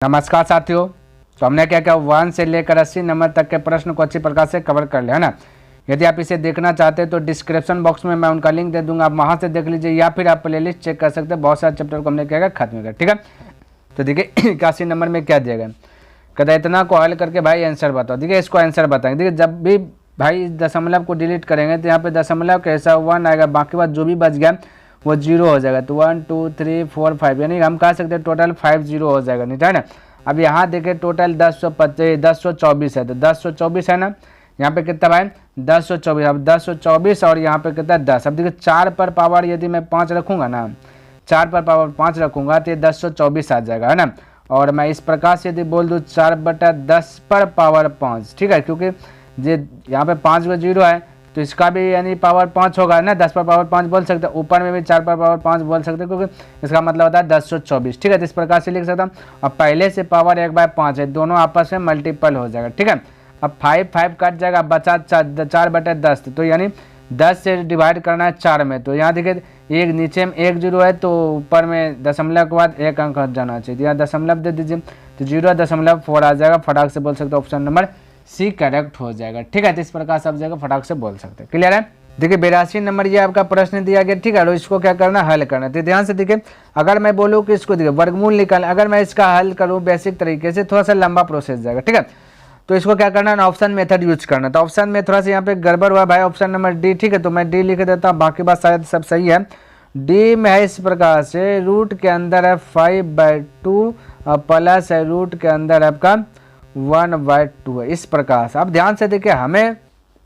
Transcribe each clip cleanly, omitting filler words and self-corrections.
नमस्कार साथियों। तो हमने क्या क्या 1 से लेकर 80 नंबर तक के प्रश्न को अच्छी प्रकार से कवर कर लिया है ना। यदि आप इसे देखना चाहते हैं तो डिस्क्रिप्शन बॉक्स में मैं उनका लिंक दे दूंगा, आप वहां से देख लीजिए या फिर आप प्लेलिस्ट चेक कर सकते हैं। बहुत सारे चैप्टर को हमने क्या खत्म किया, ठीक है। तो देखिए 81 नंबर में क्या दिया गया, कहता है इतना को हल करके भाई आंसर बताओ। देखिए इसको आंसर बताएंगे। देखिए जब भी भाई दशमलव को डिलीट करेंगे तो यहाँ पे दशमलव कैसा 1 आएगा, बाकी बात जो भी बच गया वो 0 हो जाएगा। तो 1 2 3 4 5 यानी हम कह सकते हैं टोटल 5 0 हो जाएगा, नहीं है ना। अब यहाँ देखिए टोटल 1024 है, तो 1024 है ना। यहाँ पे कितना भाई 1024, अब 1024 और यहाँ पे कितना 10। अब देखिए 4 पर पावर यदि मैं 5 रखूँगा ना, 4 पर पावर 5 रखूँगा तो ये 1024 आ जाएगा, है ना। और मैं इस प्रकार से यदि बोल दूँ 4/10 पर पावर 5, ठीक है, क्योंकि ये यहाँ पे 5 का 0 है तो इसका भी यानी पावर 5 होगा ना। 10 पर पावर 5 बोल सकते हैं, ऊपर में भी 4 पर पावर 5 बोल सकते हैं, क्योंकि इसका मतलब होता है 1024, ठीक है। तो इस प्रकार से लिख सकता हूँ। अब पहले से पावर 1/5 है, दोनों आपस में मल्टीपल हो जाएगा, ठीक है। अब 5 कट जाएगा, बचा 4/10, तो यानी 10 से डिवाइड करना है 4 में। तो यहाँ देखिए एक नीचे में 1 0 है तो ऊपर में दशमलव के बाद 1 अंक हट जाना चाहिए। यहाँ दशमलव दे दीजिए तो 0.4 आ जाएगा। फटाक से बोल सकते हो ऑप्शन नंबर सी करेक्ट हो जाएगा, ठीक है। तो इस प्रकार सब जगह फटाक से बोल सकते हैं, क्लियर है। देखिए 82 नंबर ये आपका प्रश्न दिया गया, ठीक है। और इसको क्या करना, हल करना। तो ध्यान से देखिए, अगर मैं बोलूँ कि इसको देखिए वर्गमूल निकालना, अगर मैं इसका हल करूँ बेसिक तरीके से थोड़ा सा लंबा प्रोसेस जाएगा, ठीक है। तो इसको क्या करना है, ऑप्शन मेथड यूज करना। तो ऑप्शन में थोड़ा सा यहाँ पे गड़बड़ हुआ भाई, ऑप्शन नंबर डी, ठीक है। तो मैं डी लिख देता हूँ, बाकी बात शायद सब सही है। डी में है इस प्रकार से, रूट के अंदर है 5/2 और प्लस है रूट के अंदर आपका 1/2 है, इस प्रकार से। अब ध्यान से देखिए, हमें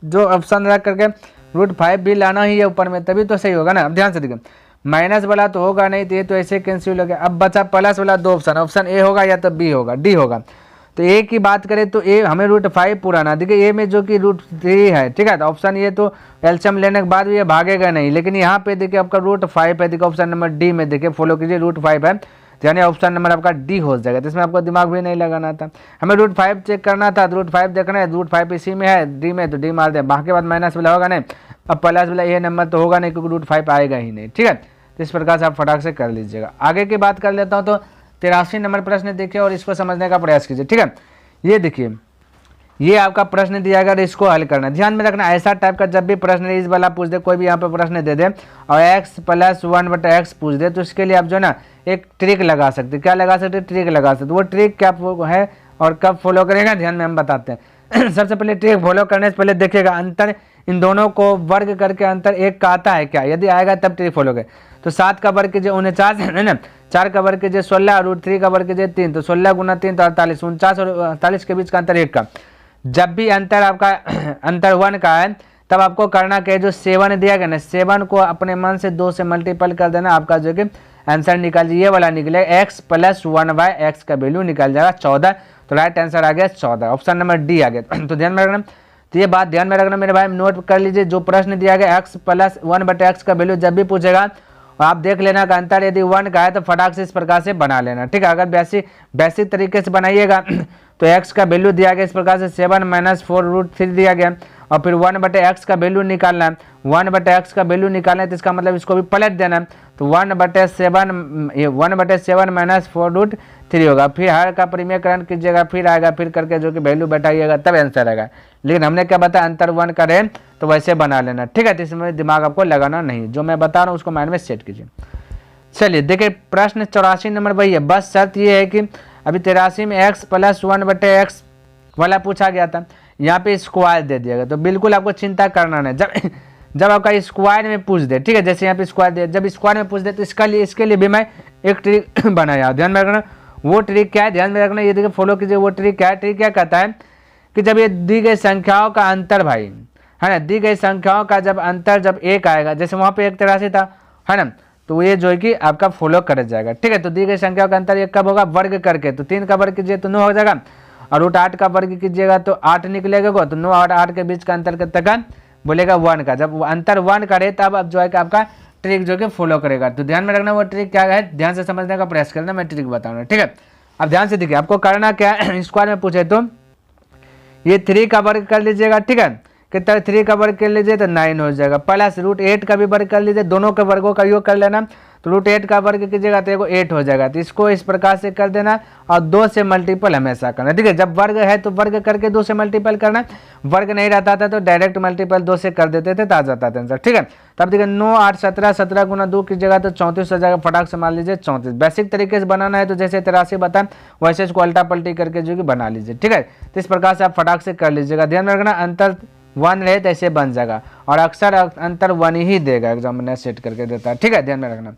जो ऑप्शन रख करके √5 भी लाना ही है ऊपर में, तभी तो सही होगा ना। अब ध्यान से देखिए, माइनस वाला तो होगा नहीं, तो ये तो ऐसे कैंसिल हो गया। अब बचा प्लस वाला 2 ऑप्शन, ऑप्शन ए होगा या तो बी होगा, डी होगा। तो ए की बात करें तो ए हमें √5 पुराना, देखिए ए में जो कि √3 है, ठीक है। तो ऑप्शन ये तो एलसीएम लेने के बाद भी ये भागेगा नहीं, लेकिन यहाँ पे देखिए आपका √5 है। देखिए ऑप्शन नंबर डी में देखिए फॉलो कीजिए, √5 है, यानी ऑप्शन नंबर आपका डी हो जाएगा। तो इसमें आपको दिमाग भी नहीं लगाना था, हमें √5 चेक करना था। तो √5 देखना है, √5 इसी में है डी में, तो डी मार दे, बाकी बाद माइनस वाला होगा नहीं। अब प्लस वाला ये नंबर तो होगा नहीं, क्योंकि √5 आएगा ही नहीं, ठीक है। तो इस प्रकार से आप फटाक से कर लीजिएगा। आगे की बात कर लेता हूँ। तो 83 नंबर प्रश्न देखिए और इसको समझने का प्रयास कीजिए, ठीक है। ये देखिए, ये आपका प्रश्न दिया गया, इसको हल करना। ध्यान में रखना, ऐसा टाइप का जब भी प्रश्न इस वाला पूछ दे, कोई भी यहाँ पे प्रश्न दे दे और x + 1/x पूछ दे, तो इसके लिए आप जो ना एक ट्रिक लगा सकते। क्या लगा सकते, ट्रिक लगा सकते। वो ट्रिक क्या है और कब फॉलो करेगा, ध्यान में हम बताते हैं। सबसे पहले ट्रिक फॉलो करने से पहले देखिएगा अंतर इन दोनों को वर्ग करके अंतर एक का आता है क्या, यदि आएगा तब ट्रिक फॉलो करें। तो 7 का वर्ग कीजिए 49 है ना, 4 का वर्ग कीजिए 16 और √3 का वर्ग कीजिए 3, तो 16 × 3 तो 48, 49 और 48 के बीच का अंतर 1 का। जब भी अंतर आपका अंतर 1 का है, तब आपको करना क्या है, जो 7 दिया गया ना, 7 को अपने मन से 2 से मल्टीपल कर देना, आपका जो कि आंसर निकाल ये वाला निकलेगा। x + 1/x का वैल्यू निकल जाएगा 14। तो राइट आंसर आ गया 14, ऑप्शन नंबर डी आ गया। तो ध्यान में रखना, तो ये बात ध्यान में रखना मेरे भाई, नोट कर लीजिए। जो प्रश्न दिया गया x + 1/x का वैल्यू जब भी पूछेगा और आप देख लेना का अंतर यदि 1 का है तो फटाक से इस प्रकार से बना लेना, ठीक है। अगर बेसिक तरीके से बनाइएगा तो x का वैल्यू दिया गया इस प्रकार से 7 - 4 √3 दिया गया, और फिर 1/x का वैल्यू निकालना है। 1/x का वैल्यू निकालना है तो इसका मतलब इसको भी पलट देना है। तो 1/7 - 4 √3 होगा। फिर हर का परिमेयकरण कीजिएगा, फिर आएगा, फिर करके जो कि वैल्यू बैठाइएगा तब आंसर आएगा। लेकिन हमने क्या बताया, अंतर 1 का रहे तो वैसे बना लेना, ठीक है। तो इसमें दिमाग आपको लगाना नहीं, जो मैं बता रहा हूँ उसको माइंड में सेट कीजिए। चलिए देखिए प्रश्न 84 नंबर वही है, बस शर्त ये है कि अभी 83 में x + 1/x वाला पूछा गया था, यहाँ पे स्क्वायर दे दिया गया। तो बिल्कुल आपको चिंता करना नहीं, जब आपका स्क्वायर में पूछ दे, ठीक है, जैसे यहाँ पे स्क्वायर दे, जब स्क्वायर में पूछ दे तो इसके लिए भी मैं एक ट्रिक बनाया, ध्यान में रखना। वो ट्रिक क्या है, ध्यान में रखना, ये देखिए फॉलो कीजिए। वो ट्रिक क्या है, ट्रिक क्या कहता है कि जब ये दी गई संख्याओं का अंतर भाई, है ना, दी गई संख्याओं का जब अंतर जब 1 आएगा, जैसे वहाँ पे 183 था, है ना, तो ये जो है कि आपका फॉलो कर जाएगा, ठीक है। तो दी गई संख्या का अंतर 1 कब होगा, वर्ग करके। तो 3 का वर्ग कीजिए तो 9 हो जाएगा, और √8 का वर्ग कीजिएगा तो 8 निकलेगा। तो 9 और 8 के बीच का अंतर कितना का बोलेगा, 1 का। जब अंतर 1 करे तब अब जो है कि आपका ट्रिक जो कि फॉलो करेगा। तो ध्यान में रखना वो ट्रिक क्या है, ध्यान से समझने का प्रयास करना, मैं ट्रिक बताऊंगा, ठीक है। अब ध्यान से देखिए, आपको करना क्या है, स्क्वायर में पूछे तो ये 3 का वर्ग कर लीजिएगा, ठीक है। कितना 3 का वर्ग कर लीजिए तो 9 हो जाएगा, प्लस √8 का भी वर्ग कर लीजिए, दोनों के वर्गों का योग कर लेना तो √8 का वर्ग कीजिएगा तो एगो 8 हो जाएगा। तो इसको इस प्रकार से कर देना और 2 से मल्टीपल हमेशा करना, ठीक है। जब वर्ग है तो वर्ग करके 2 से मल्टीपल करना, वर्ग नहीं रहता था तो डायरेक्ट मल्टीपल 2 से कर देते थे तो आ जाता था आंसर, ठीक है। तब देखिए 9 8 17, 17 गुना 2 कीजिएगा तो 34 हो जाएगा, फटाक से मान लीजिए 34। बेसिक तरीके से बनाना है तो जैसे 83 बताएं वैसे इसको उल्टा पलटी करके जो कि बना लीजिए, ठीक है। तो इस प्रकार से आप फटाक से कर लीजिएगा। ध्यान रखना अंतर 1 रहे तो ऐसे बन जाएगा और अक्सर अंतर 1 ही देगा, एग्जामिनर सेट करके देता है, ठीक है, ध्यान में रखना।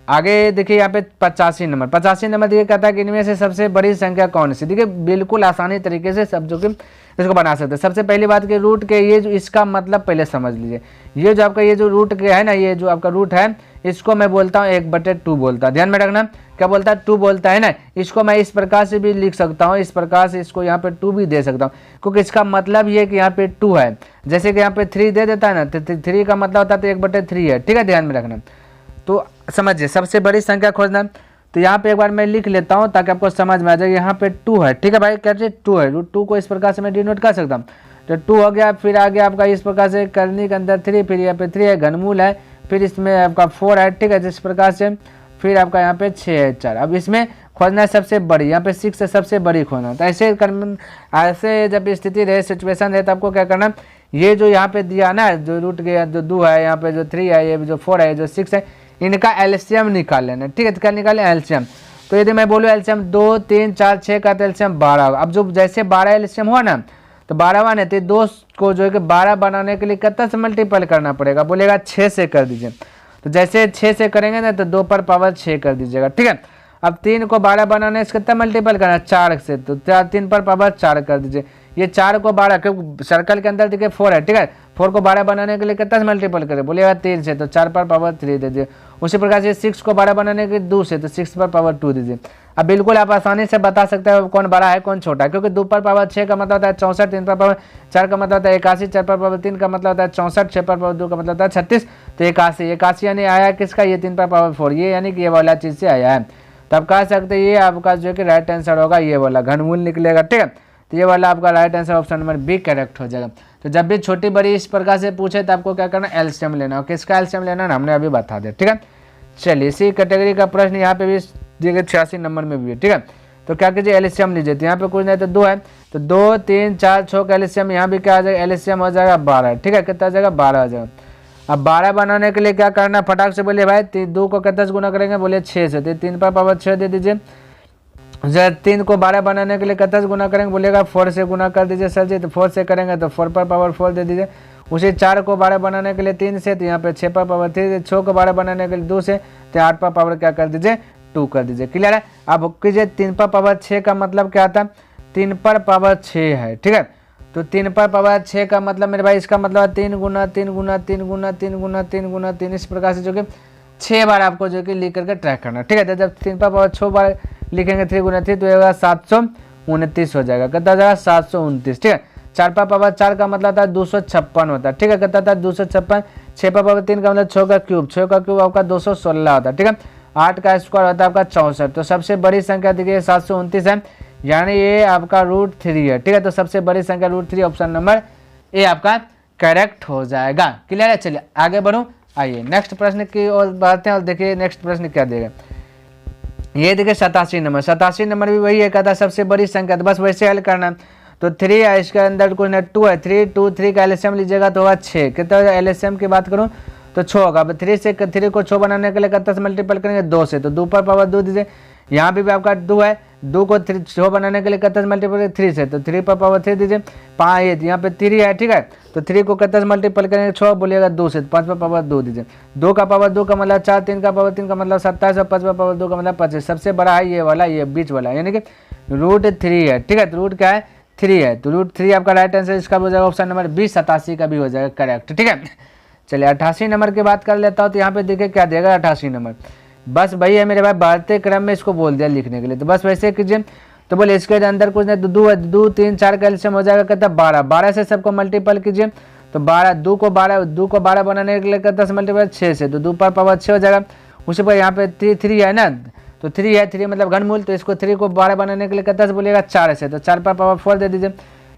आगे देखिए यहाँ पे 85 नंबर, 85 नंबर देखिए कहता है कि इनमें से सबसे बड़ी संख्या कौन सी। देखिए बिल्कुल आसानी तरीके से सब जो कि इसको बना सकते हैं। सबसे पहली बात कि रूट के ये जो इसका मतलब पहले समझ लीजिए, ये जो आपका ये जो रूट के है ना, ये जो आपका रूट है इसको मैं बोलता हूँ 1/2 बोलता है। ध्यान में रखना क्या बोलता है, 2 बोलता है ना। इसको मैं इस प्रकार से भी लिख सकता हूँ, इस प्रकार से इसको यहाँ पे 2 भी दे सकता हूँ, क्योंकि इसका मतलब ये कि यहाँ पे 2 है। जैसे कि यहाँ पे 3 दे देता है ना, तो 3 का मतलब होता है तो 1/3 है, ठीक है, ध्यान में रखना। तो समझिए सबसे बड़ी संख्या खोजना, तो यहाँ पे एक बार मैं लिख लेता हूँ ताकि आपको समझ में आ जाए। यहाँ पे 2 है, ठीक है भाई, कैसे 2 है, √2 को इस प्रकार से मैं डिनोट कर सकता हूँ। तो 2 हो गया, फिर आ गया आपका इस प्रकार से करनी के अंदर 3, फिर यहाँ पे 3 है, घनमूल है, फिर इसमें आपका 4 है, ठीक है, जिस प्रकार से फिर आपका यहाँ पे 6 है, 4। अब इसमें खोजना है सबसे बड़ी, यहाँ पे 6 है सबसे बड़ी खोना। तो ऐसे जब स्थिति रहे, सिचुएशन रहे, तो आपको क्या करना, ये जो यहाँ पे दिया ना, जो रूट के जो 2 है, यहाँ पे जो 3 है, ये जो 4 है, जो 6 है, इनका एलसीएम निकाल लेना, ठीक है। तो क्या निकालें, एलसीएम। तो यदि मैं बोलूँ एलसीएम 2 3 4 6 का, तो एलसीएम 12 होगा। अब जो जैसे 12 एलसीएम हुआ ना, तो 12 वन है, तो 2 को जो है कि 12 बनाने के लिए कितना से मल्टीपल करना पड़ेगा, बोलेगा 6 से कर दीजिए। तो जैसे 6 से करेंगे ना, तो 2 पर पावर 6 कर दीजिएगा, ठीक है। अब 3 को 12 बनाने से कितना मल्टीपल करना, 4 से, तो 3 पर पावर 4 कर दीजिए। ये 4 को 12, क्योंकि सर्कल के अंदर देखिए 4 है, ठीक है, 4 को 12 बनाने के लिए कितना से मल्टीपल करें, बोलिएगा 3 से, तो 4 पर पावर 3 दे दीजिए। उसी प्रकार से 6 को 12 बनाने के लिए 2 से, तो 6 पर पावर 2 दीजिए। अब बिल्कुल आप आसानी से बता सकते हैं कौन बड़ा है कौन छोटा है, क्योंकि 2 पर पावर 6 का मतलब होता है 64, 3 पर पावर 4 का मतलब होता है 81, 4 पर पावर 3 का मतलब होता है 64, 6 पर पावर 2 का मतलब होता है 36, तो 81। 81 यानी आया किसका, ये 3 पर पावर 4, ये यानी कि ये वाला चीज़ से आया है। तो आप कह सकते हैं ये आपका जो है कि राइट आंसर होगा, ये वाला घनमूल निकलेगा, ठीक है। तो ये वाला आपका right answer option number B correct हो जाएगा। तो जब भी छोटी बड़ी इस प्रकार से पूछे तो आपको क्या करना, एलसीएम लेना, और किसका एलसीएम लेना है हमने अभी बता दिया, ठीक है। चलिए इसी कैटेगरी का प्रश्न यहाँ पे भी देखिए 86 नंबर में भी है, ठीक है। तो क्या कीजिए, एलसीएम लीजिए। तो यहाँ पे कुछ नहीं तो 2 है, तो 2 3 4 6 का एलसीएम यहाँ भी क्या आ जाएगा, एलसीएम हो जाएगा 12, ठीक है, कितना आ जाएगा 12 आ जाएगा। अब 12 बनाने के लिए क्या करना, फटाक से बोलिए भाई, 2 को कितना से गुना करेंगे, बोलिए 6 से, तो 3 पर पावर 6 दे दीजिए। 3 को 12 बनाने के लिए कितना से गुना करेंगे, बोलेगा 4 से गुना कर दीजिए सर जी, तो 4 से करेंगे तो 4 पर पावर 4 दे दीजिए। उसी 4 को 12 बनाने के लिए 3 से, तो यहाँ पे 6 पर पावर 3, 6 को 12 बनाने के लिए 2 से, तो 8 पर पावर क्या कर दीजिए 2 कर दीजिए। क्लियर है। अब कीजिए 3 पर पावर 6 का मतलब क्या था, 3 पर पावर 6 है, ठीक है। तो 3 पर पावर 6 का मतलब मेरे भाई, इसका मतलब 3 गुना 3 गुना 3 गुना 3 गुना 3 गुना 3, इस प्रकार से जो कि 6 बार आपको जो कि लिख करके ट्रैक करना, ठीक है। तो जब 3 पर पावर 6 बार लिखेंगे 3 गुना 3, तो ये होगा 729 हो जाएगा, कितना हो जाएगा 729, ठीक है। 4 पर पावर 4 का मतलब था 256 होता है, ठीक है, कितना था 256। 6 पर पावर 3 का मतलब 6 का क्यूब, 6 का क्यूब आपका 216 होता है, ठीक है। 8 का स्क्वायर होता है आपका 64। तो सबसे बड़ी संख्या देखिए 729 है, यानी ये आपका √3 है, ठीक है। तो सबसे बड़ी संख्या √3, ऑप्शन नंबर ए आपका करेक्ट हो जाएगा। क्लियर है। चलिए आगे बढ़ूँ, आइए नेक्स्ट प्रश्न की ओर बढ़ते हैं और देखिए नेक्स्ट प्रश्न क्या देगा। ये देखिए 87 नंबर, 87 नंबर भी वही है, कहता सबसे बड़ी संख्या, तो बस वैसे हल करना। तो 3 है, इसके अंदर कुछ ना 2 है, 3 2 3 का एलसीएम लीजिएगा तो होगा 6। कितना एलसीएम की बात करूँ तो 6 होगा। अब 3 को 6 बनाने के लिए कितना से मल्टीपल करेंगे 2 से, तो 2 पर पावर 2 दीजिए। यहाँ भी आपका 2 है, 2 को 6 बनाने के लिए कितना से मल्टीपल 3 से, तो 3 पर पावर 3 दीजिए। 5 ये यहाँ पे 3 है, ठीक है। तो 3 को कितना से मल्टीपल करेंगे 6, बोलिएगा 2 से, 5 पर पावर 2 दीजिए। 2 का पावर 2 का मतलब 4, 3 का पावर 3 का मतलब 27, और 5 पर पावर 2 का मतलब 25। सबसे बड़ा है ये वाला, ये बीच वाला, यानी कि √3 है, ठीक है। तो रूट क्या है 3 है, तो √3 आपका राइट आंसर इसका हो जाएगा ऑप्शन नंबर बी। 87 का भी हो जाएगा करेक्ट, ठीक है। चलिए 88 नंबर की बात कर लेता हूँ। तो यहाँ पे देखिए क्या देगा 88 नंबर, बस वही है मेरे भाई, बढ़ते क्रम में इसको बोल दिया लिखने के लिए, तो बस वैसे कीजिए। तो बोले इसके अंदर कुछ नहीं, 2 3 4 का एलसीएम हो जाएगा कितना 12, 12 से सबको मल्टीपल कीजिए। तो 12 2 को 12 बनाने के लिए कितना से मल्टीपल 6 से, तो 2 पर पावर 6 हो जाएगा। उसी पर यहाँ पे 3 है ना, तो 3 है, 3 मतलब घनमूल, तो इसको 3 को 12 बनाने के लिए कितना से बोलिएगा 4 से, तो 4 पर पावर 4 दे दीजिए।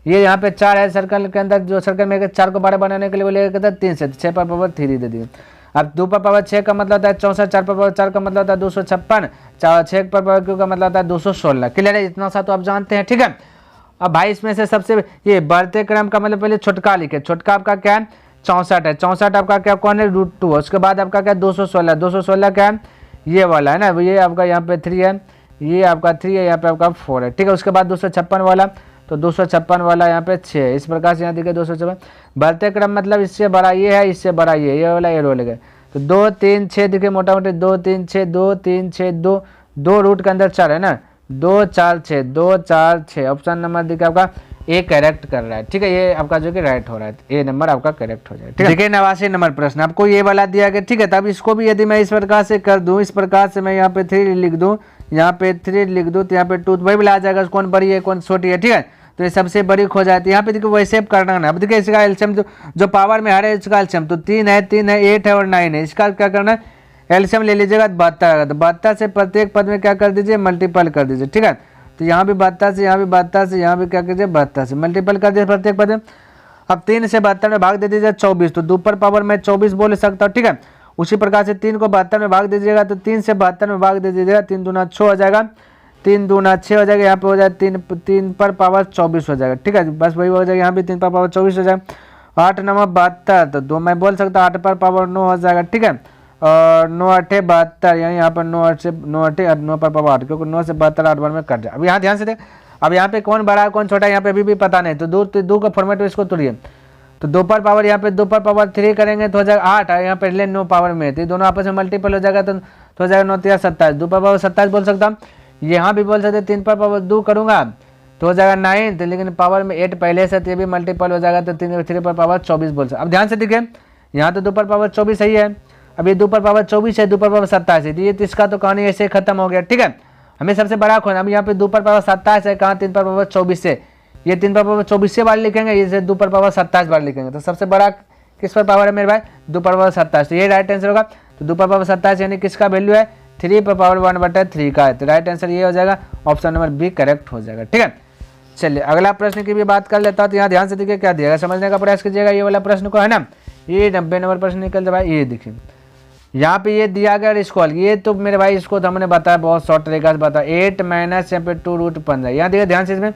ये यहाँ पे 4 है सर्कल के अंदर, जो सर्कल में 4 को 12 बनाने के लिए बोलिएगा कितना 3 से, तो 6 पर पावर 3 दे दीजिए। अब 2 पर पावर 6 का मतलब होता है 64, 4 पर पावर 4 का मतलब होता है 256, 6 पर पावर क्यू का मतलब होता है 216। क्लियर है, इतना सा तो आप जानते हैं। ठीक है, अब भाई इसमें से सबसे ये बढ़ते क्रम का मतलब पहले छोटका लिखे, छोटका आपका क्या है 64 है, 64 आपका क्या कौन है √2 है, उसके बाद आपका क्या 216, 216 क्या है ये वाला है ना, ये आपका यहाँ पे 3 है, ये आपका 3 है, यहाँ पे आपका 4 है। ठीक है, उसके बाद 256 वाला, तो 256 वाला यहाँ पे 6 है। इस प्रकार से यहाँ देखिए 256 बढ़ते क्रम मतलब इससे बड़ा ये है, इससे बड़ा ये वाला ये रोल गए। तो 2 3 6 देखिए मोटा मोटी 2 3 6 2 3 6 2 2 रूट के अंदर 4 है ना, 2 4 6 2 4 6। ऑप्शन नंबर देखिए आपका ए करेक्ट कर रहा है। ठीक है, ये आपका जो कि राइट हो रहा है, ए नंबर आपका करेक्ट हो जाएगा। ठीक है, देखिए 89 नंबर प्रश्न आपको ये वाला दिया गया। ठीक है, तब इसको भी यदि मैं इस प्रकार से कर दूं, इस प्रकार से मैं यहाँ पे 3 लिख दूं, यहाँ पे 3 लिख दूं, तो यहाँ पे 2 वही मिला जाएगा, कौन बड़ी है कौन छोटी है। ठीक है, तो ये सबसे बड़ी खो जाती है। यहाँ पे देखिए वैसे करना ना, अब देखिए इसका एलसीएम जो पावर में हर है इसका एलसीएम तो 3 है, 8 है और 9 है। इसका क्या करना है एलसीएम ले लीजिएगा 72 आएगा, तो 72 से प्रत्येक पद में क्या कर दीजिए मल्टीपल कर दीजिए। ठीक है, तो यहाँ भी 72 से, यहाँ भी 72 से, यहाँ भी क्या कीजिए 72 से मल्टीपल कर दीजिए प्रत्येक पद में। अब 3 से 72 में भाग दे दीजिए 24, तो 2 पर पावर मैं 24 बोल सकता हूँ। ठीक है, उसी प्रकार से 3 को 72 में भाग दीजिएगा, तो 3 से 72 में भाग दे दीजिएगा, 3 दूना 6 हो जाएगा, 3 दूना 6 हो जाएगा, यहाँ पे हो जाएगा 3 पर पावर 24 हो जाएगा। ठीक है, बस वही हो जाएगा, यहाँ भी 3 पर पावर 24 हो जाएगा। 8 9 72, तो 2 मैं बोल सकता हूँ 8 पर पावर 9 हो जाएगा। ठीक है, और 9 8 72, यहाँ पर 9 8 से 9 8 9 पर पावर 8, क्योंकि 9 से 72 8 बार में कट जाए। अब यहाँ ध्यान से देख, अब यहाँ पे कौन बड़ा है कौन छोटा है यहाँ पे अभी भी पता नहीं, तो 2 का फॉर्मेट में इसको तोड़िए, तो 2 पर पावर यहाँ पे 2 पर पावर 3 करेंगे तो हो जाएगा 8, यहाँ पे ले 9 पावर में, तो दोनों आपस में मल्टीपल हो जाएगा, तो हो जाएगा 9 3 27, 2 पर पावर 27 बोल सकता हूँ। यहाँ भी बोल सकते 3 पर पावर 2 करूँगा तो हो जाएगा 9, तो लेकिन पावर में 8 पहले से, तो ये भी मल्टीपल हो जाएगा, तो 3 पर पावर 24 बोल सकते। अब ध्यान से देखिए यहाँ तो 2 पर पावर 24 सही है, अब ये 2 पर पावर 24 है, 2 पर पावर 27 है, तो ये इसका तो कहानी ऐसे खत्म हो गया। ठीक है, हमें सबसे बड़ा खोना, अब यहाँ पे 2 पर पावर 27 है, कहाँ 3 पर पावर 24 से, ये 3 पर पावर 24 से बार लिखेंगे, इसे 2 पर पावर 27 बार लिखेंगे, तो सबसे बड़ा किस पर पावर है मेरे भाई 2 पर पावर 27, तो ये राइट आंसर होगा। तो 2 पर पावर 27 यानी किसका वैल्यू है 3 पर पावर 1/3 का है, तो राइट आंसर ये हो जाएगा, ऑप्शन नंबर बी करेक्ट हो जाएगा। ठीक है, चलिए अगला प्रश्न की भी बात कर लेता हूँ, तो यहाँ ध्यान से देखिए क्या दिएगा, समझने का प्रयास कीजिएगा ये वाला प्रश्न को, है ना। ये 90 नंबर प्रश्न निकल जाए भाई, ये देखिए यहाँ पे ये दिया गया इसको, ये तो मेरे भाई इसको तो हमने बताया बहुत शॉर्ट तरीका से बताया, 8 माइनस यहाँ पे 2 रूट 15। यहाँ देखिए ध्यान से, इसमें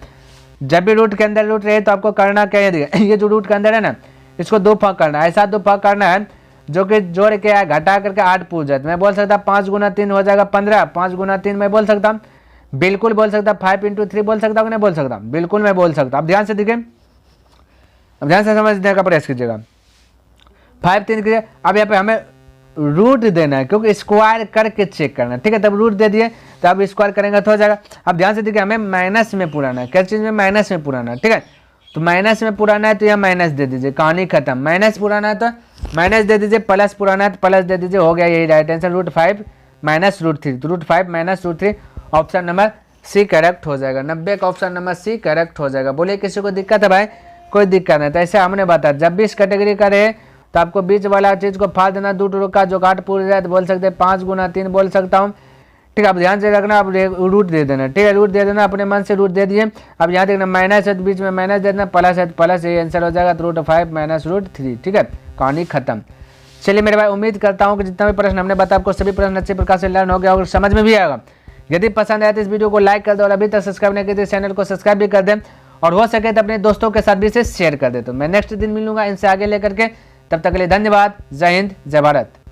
जब भी रूट के अंदर रूट रहे तो आपको करना क्या है, ये जो रूट के अंदर है ना इसको 2 भाग करना है, ऐसा 2 भाग करना है जो कि जोड़ के घटा करके 8 पूछ जाए। मैं बोल सकता 5 गुना 3 हो जाएगा 15, 5 गुना 3 मैं बोल सकता हूँ, बिल्कुल बोल सकता, 5 × 3 बोल सकता हूँ, नहीं बोल सकता, बिल्कुल मैं बोल सकता। अब ध्यान से देखिए, अब ध्यान से समझने का प्रयास कीजिएगा, 5 3 कीजिए। अब यहाँ पे हमें रूट देना है क्योंकि स्क्वायर करके चेक करना है। ठीक है, तब रूट दे दिए तो अब स्क्वायर करेंगे तो हो जाएगा। अब ध्यान से देखिए हमें माइनस में पुराना है, क्या चीज़ में माइनस में पुराना है। ठीक है, तो माइनस में पुराना है तो यह माइनस दे दीजिए, कहानी खत्म। माइनस पुराना है तो माइनस दे दीजिए, प्लस पुराना है तो प्लस दे दीजिए, हो गया यही राइट आंसर। √5 माइनस √3, तो √5 minus √3 option number C correct हो जाएगा। 90 का ऑप्शन नंबर सी करेक्ट हो जाएगा। बोले किसी को दिक्कत है भाई, कोई दिक्कत नहीं। तो ऐसे हमने बताया जब भी इस कैटेगरी का रहे तो आपको बीच वाला चीज को फाड़ देना, 2 टू का जो काट पूर जाए तो बोल सकते हैं 5 गुना 3 बोल सकता हूँ। ठीक है, अब ध्यान से रखना, आप रूट दे देना। ठीक है, रूट दे देना, अपने मन से रूट दे दिए। अब यहाँ देखना माइनस है तो बीच में माइनस दे देना, प्लस है तो प्लस, ये आंसर हो जाएगा। तो √5 माइनस √3। ठीक है, कहानी खत्म। चलिए मेरे भाई, उम्मीद करता हूँ कि जितना भी प्रश्न हमने बताया आपको सभी प्रश्न अच्छे प्रकार से लर्न हो गया और समझ में भी आएगा। यदि पसंद आए तो इस वीडियो को लाइक कर दो और अभी तक सब्सक्राइब नहीं किया तो चैनल को सब्सक्राइब भी कर दें और हो सके तो अपने दोस्तों के साथ भी इसे शेयर कर दे। तो मैं नेक्स्ट दिन मिलूंगा इनसे आगे लेकर के, तब तक के लिए धन्यवाद। जय हिंद, जय भारत।